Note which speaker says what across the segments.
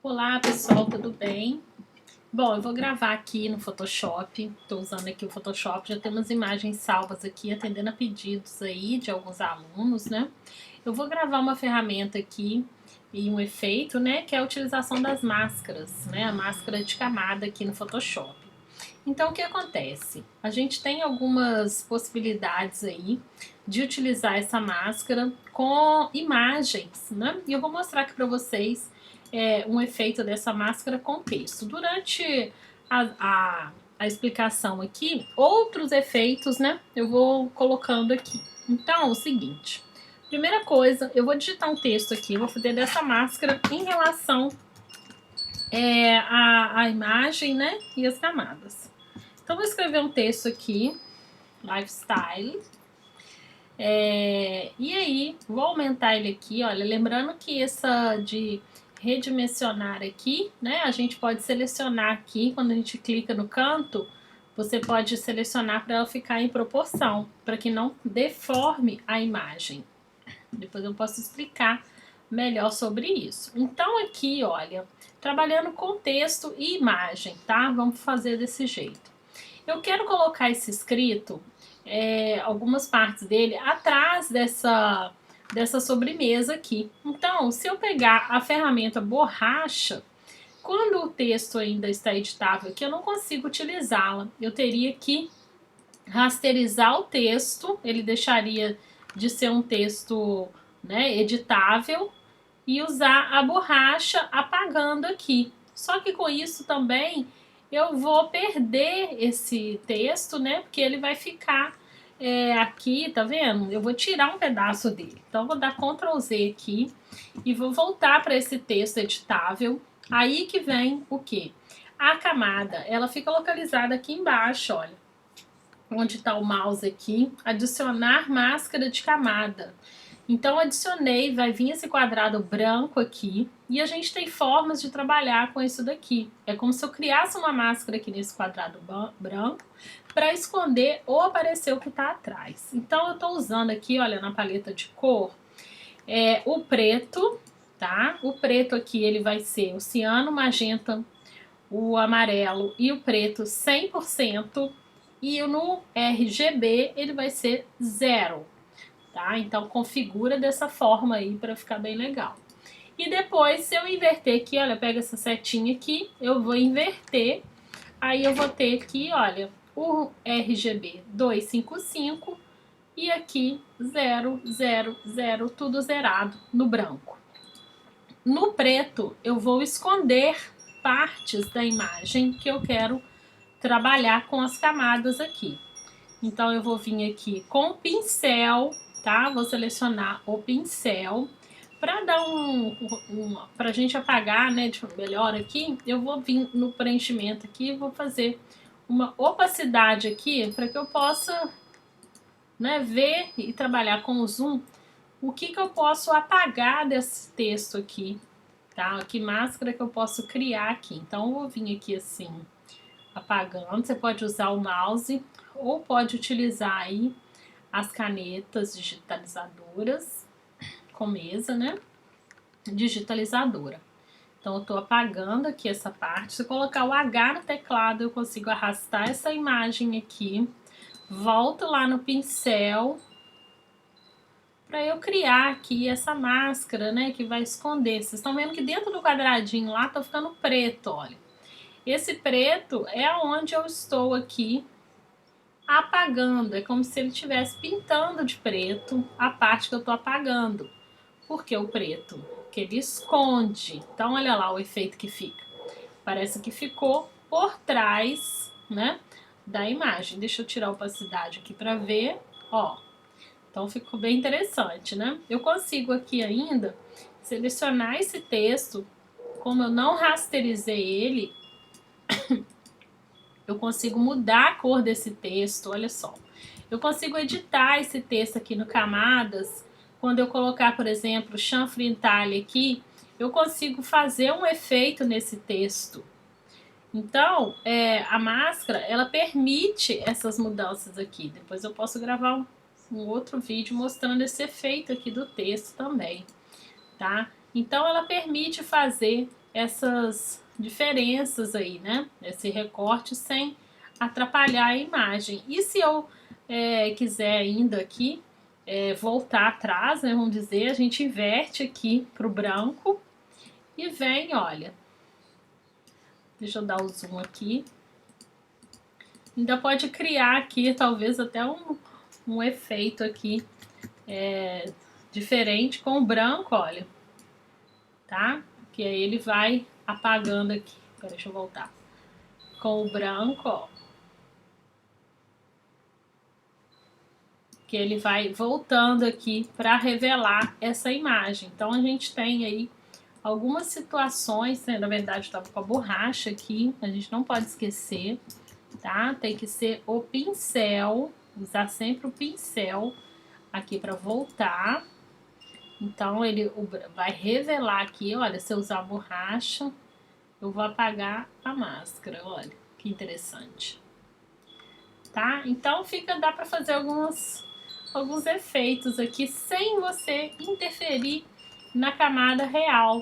Speaker 1: Olá pessoal, tudo bem? Bom, eu vou gravar aqui no Photoshop, estou usando aqui o Photoshop, já tem umas imagens salvas aqui, atendendo a pedidos aí de alguns alunos, né? Eu vou gravar uma ferramenta aqui e um efeito, né, que é a utilização das máscaras, né, a máscara de camada aqui no Photoshop. Então, o que acontece? A gente tem algumas possibilidades aí de utilizar essa máscara com imagens, né? E eu vou mostrar aqui para vocês um efeito dessa máscara com texto. Durante a explicação aqui, outros efeitos, né? Eu vou colocando aqui. Então, é o seguinte. Primeira coisa, eu vou digitar um texto aqui, vou fazer dessa máscara em relação à imagem, né? E as camadas. Então, vou escrever um texto aqui, lifestyle. E aí, vou aumentar ele aqui, olha, lembrando que essa de redimensionar aqui, né, a gente pode selecionar aqui, quando a gente clica no canto, você pode selecionar para ela ficar em proporção, para que não deforme a imagem. Depois eu posso explicar melhor sobre isso. Então aqui, olha, trabalhando com texto e imagem, tá? Vamos fazer desse jeito. Eu quero colocar esse escrito, algumas partes dele, atrás dessa sobremesa aqui. Então, se eu pegar a ferramenta borracha, quando o texto ainda está editável aqui, eu não consigo utilizá-la. Eu teria que rasterizar o texto, ele deixaria de ser um texto, né, editável, e usar a borracha apagando aqui. Só que com isso também eu vou perder esse texto, né? Porque ele vai ficar aqui, tá vendo? Eu vou tirar um pedaço dele. Então, vou dar Ctrl Z aqui e vou voltar para esse texto editável. Aí que vem o quê? A camada, ela fica localizada aqui embaixo, olha. Onde está o mouse aqui, adicionar máscara de camada. Então, adicionei, vai vir esse quadrado branco aqui, e a gente tem formas de trabalhar com isso daqui. É como se eu criasse uma máscara aqui nesse quadrado branco, para esconder ou aparecer o que está atrás. Então, eu estou usando aqui, olha, na paleta de cor, o preto, tá? O preto aqui, ele vai ser o ciano, magenta, o amarelo e o preto 100%, e no RGB ele vai ser 0, tá? Então configura dessa forma aí para ficar bem legal. E depois, se eu inverter aqui, olha, pega essa setinha aqui, eu vou inverter, aí eu vou ter aqui, olha, o RGB 255 e aqui 0, 0, 0, tudo zerado no branco. No preto, eu vou esconder partes da imagem que eu quero trabalhar com as camadas aqui. Então, eu vou vir aqui com o pincel, tá? Vou selecionar o pincel. Para dar pra gente apagar, né, de melhor aqui, eu vou vir no preenchimento aqui e vou fazer uma opacidade aqui para que eu possa, né, ver e trabalhar com o zoom o que eu posso apagar desse texto aqui, tá? Que máscara que eu posso criar aqui. Então, eu vou vir aqui assim, apagando. Você pode usar o mouse ou pode utilizar aí as canetas digitalizadoras com mesa, né? Digitalizadora. Então, eu tô apagando aqui essa parte. Se eu colocar o H no teclado, eu consigo arrastar essa imagem aqui. Volto lá no pincel para eu criar aqui essa máscara, né, que vai esconder. Vocês estão vendo que dentro do quadradinho lá tá ficando preto, olha. Esse preto é onde eu estou aqui apagando. É como se ele estivesse pintando de preto a parte que eu tô apagando. Por que o preto? Porque ele esconde. Então, olha lá o efeito que fica. Parece que ficou por trás, né, da imagem. Deixa eu tirar a opacidade aqui para ver, ó. Então ficou bem interessante, né? Eu consigo aqui ainda selecionar esse texto, como eu não rasterizei ele, eu consigo mudar a cor desse texto, olha só. Eu consigo editar esse texto aqui no Camadas, quando eu colocar, por exemplo, chanfre entalhe aqui, eu consigo fazer um efeito nesse texto. Então, a máscara, ela permite essas mudanças aqui. Depois eu posso gravar um outro vídeo mostrando esse efeito aqui do texto também, tá? Então, ela permite fazer essas diferenças aí, né? Esse recorte sem atrapalhar a imagem. E se eu quiser ainda aqui voltar atrás, né? Vamos dizer, a gente inverte aqui para o branco e vem, olha. Deixa eu dar o zoom aqui. Ainda pode criar aqui, talvez até um efeito aqui diferente com o branco, olha. Tá? Que aí ele vai apagando aqui. Pera, deixa eu voltar. Com o branco, ó. Que ele vai voltando aqui para revelar essa imagem. Então a gente tem aí algumas situações, né? Na verdade eu tava com a borracha aqui, a gente não pode esquecer, tá? Tem que ser o pincel, usar sempre o pincel aqui para voltar. Então ele vai revelar aqui, olha, se eu usar a borracha, eu vou apagar a máscara, olha, que interessante. Tá? Então dá para fazer alguns efeitos aqui sem você interferir na camada real,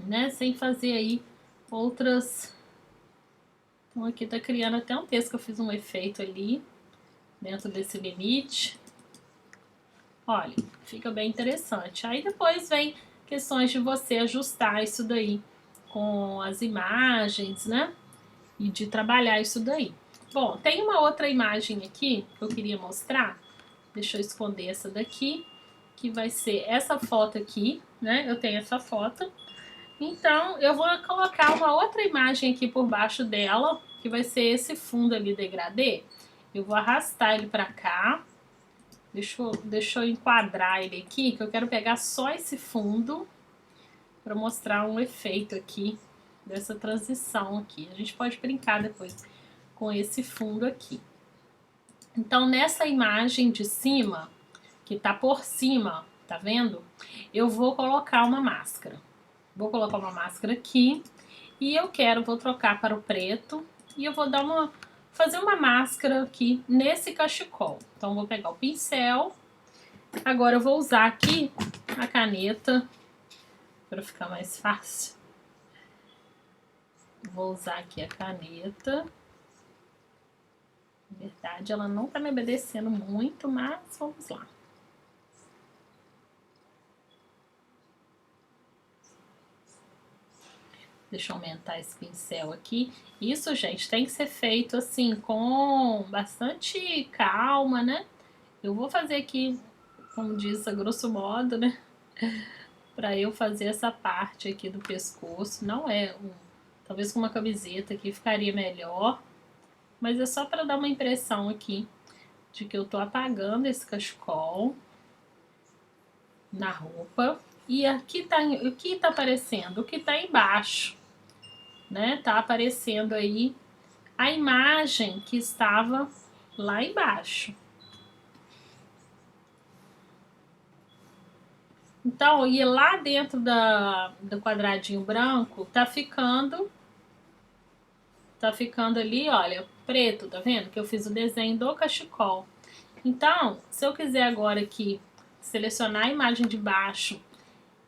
Speaker 1: né? Sem fazer aí outras. Então aqui tá criando até um texto que eu fiz um efeito ali dentro desse limite. Olha, fica bem interessante. Aí depois vem questões de você ajustar isso daí com as imagens, né? E de trabalhar isso daí. Bom, tem uma outra imagem aqui que eu queria mostrar. Deixa eu esconder essa daqui, que vai ser essa foto aqui, né? Eu tenho essa foto. Então, eu vou colocar uma outra imagem aqui por baixo dela, que vai ser esse fundo ali degradê. Eu vou arrastar ele pra cá. Deixa eu enquadrar ele aqui, que eu quero pegar só esse fundo para mostrar um efeito aqui dessa transição aqui. A gente pode brincar depois com esse fundo aqui. Então, nessa imagem de cima, que tá por cima, tá vendo? Eu vou colocar uma máscara. Vou colocar uma máscara aqui e vou trocar para o preto e eu vou fazer uma máscara aqui nesse cachecol. Então, vou pegar o pincel. Agora eu vou usar aqui a caneta para ficar mais fácil. Vou usar aqui a caneta. Na verdade, ela não tá me obedecendo muito, mas vamos lá. Deixa eu aumentar esse pincel aqui. Isso, gente, tem que ser feito assim, com bastante calma, né? Eu vou fazer aqui, como diz, a grosso modo, né? Pra eu fazer essa parte aqui do pescoço. Não é talvez com uma camiseta aqui ficaria melhor. Mas é só para dar uma impressão aqui de que eu tô apagando esse cachecol na roupa. E aqui tá, o que tá aparecendo? O que tá embaixo, né? Tá aparecendo aí a imagem que estava lá embaixo. Então, e lá dentro do quadradinho branco, tá ficando ali, olha, preto, tá vendo? Que eu fiz o desenho do cachecol. Então, se eu quiser agora aqui selecionar a imagem de baixo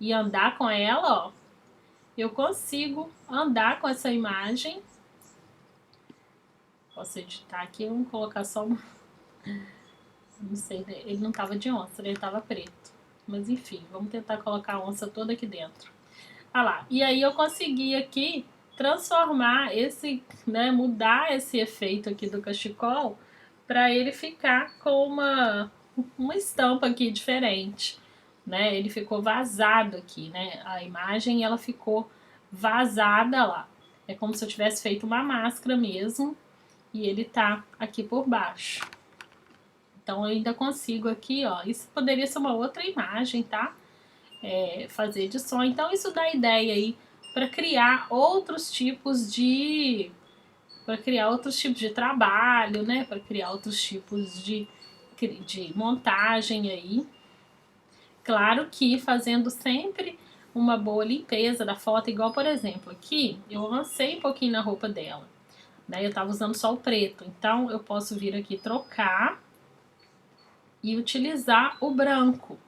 Speaker 1: e andar com ela, ó, eu consigo andar com essa imagem. Posso editar aqui, vamos colocar só uma... Não sei, ele não tava de onça, ele tava preto. Mas enfim, vamos tentar colocar a onça toda aqui dentro. Ah lá, e aí eu consegui aqui transformar esse, né, mudar esse efeito aqui do cachecol para ele ficar com uma estampa aqui diferente, né? Ele ficou vazado aqui, né? A imagem ela ficou vazada lá. É como se eu tivesse feito uma máscara mesmo e ele tá aqui por baixo. Então eu ainda consigo aqui, ó. Isso poderia ser uma outra imagem, tá? Fazer edição. Então isso dá ideia aí para criar outros tipos de trabalho, né? Para criar outros tipos de montagem aí. Claro que fazendo sempre uma boa limpeza da foto, igual por exemplo aqui, eu avancei um pouquinho na roupa dela, né? Eu tava usando só o preto, então eu posso vir aqui trocar e utilizar o branco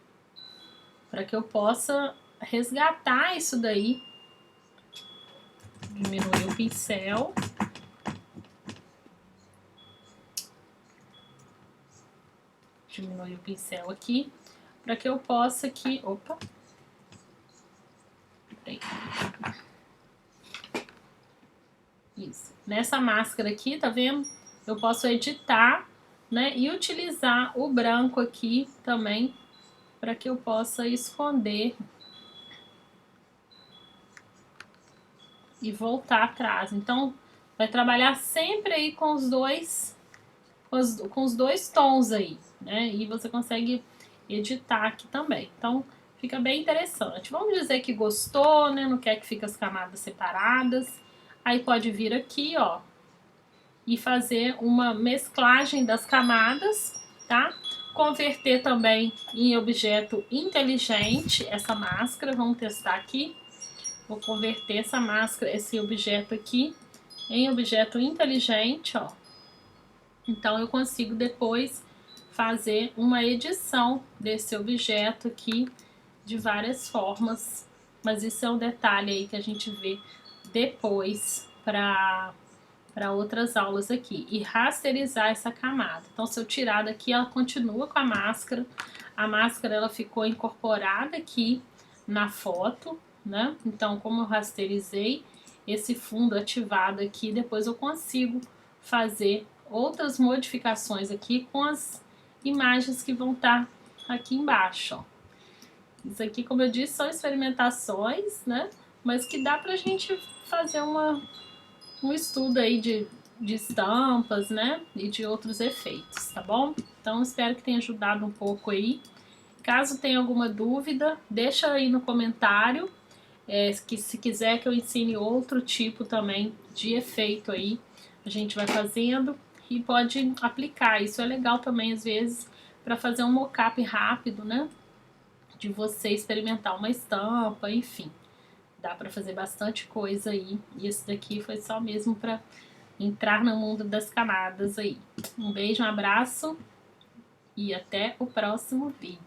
Speaker 1: para que eu possa resgatar isso daí Diminuir o pincel. Diminuir o pincel aqui, para que eu possa aqui... Opa! Peraí. Isso. Nessa máscara aqui, tá vendo? Eu posso editar, né? E utilizar o branco aqui também, para que eu possa esconder e voltar atrás. Então, vai trabalhar sempre aí com os dois, com os dois tons aí, né? E você consegue editar aqui também. Então, fica bem interessante. Vamos dizer que gostou, né? Não quer que fique as camadas separadas. Aí pode vir aqui, ó, e fazer uma mesclagem das camadas, tá? Converter também em objeto inteligente essa máscara. Vamos testar aqui. Vou converter essa máscara, esse objeto aqui, em objeto inteligente, ó. Então, eu consigo depois fazer uma edição desse objeto aqui de várias formas. Mas isso é um detalhe aí que a gente vê depois para outras aulas aqui. E rasterizar essa camada. Então, se eu tirar daqui, ela continua com a máscara. A máscara, ela ficou incorporada aqui na foto, né? Então, como eu rasterizei esse fundo ativado aqui, depois eu consigo fazer outras modificações aqui com as imagens que vão estar aqui embaixo, ó. Isso aqui, como eu disse, são experimentações, né? Mas que dá pra gente fazer um estudo aí de estampas, né? E de outros efeitos, tá bom? Então, espero que tenha ajudado um pouco aí. Caso tenha alguma dúvida, deixa aí no comentário. Que se quiser que eu ensine outro tipo também de efeito aí, a gente vai fazendo e pode aplicar. Isso é legal também, às vezes, para fazer um mockup rápido, né? De você experimentar uma estampa, enfim. Dá para fazer bastante coisa aí. E esse daqui foi só mesmo para entrar no mundo das camadas aí. Um beijo, um abraço e até o próximo vídeo.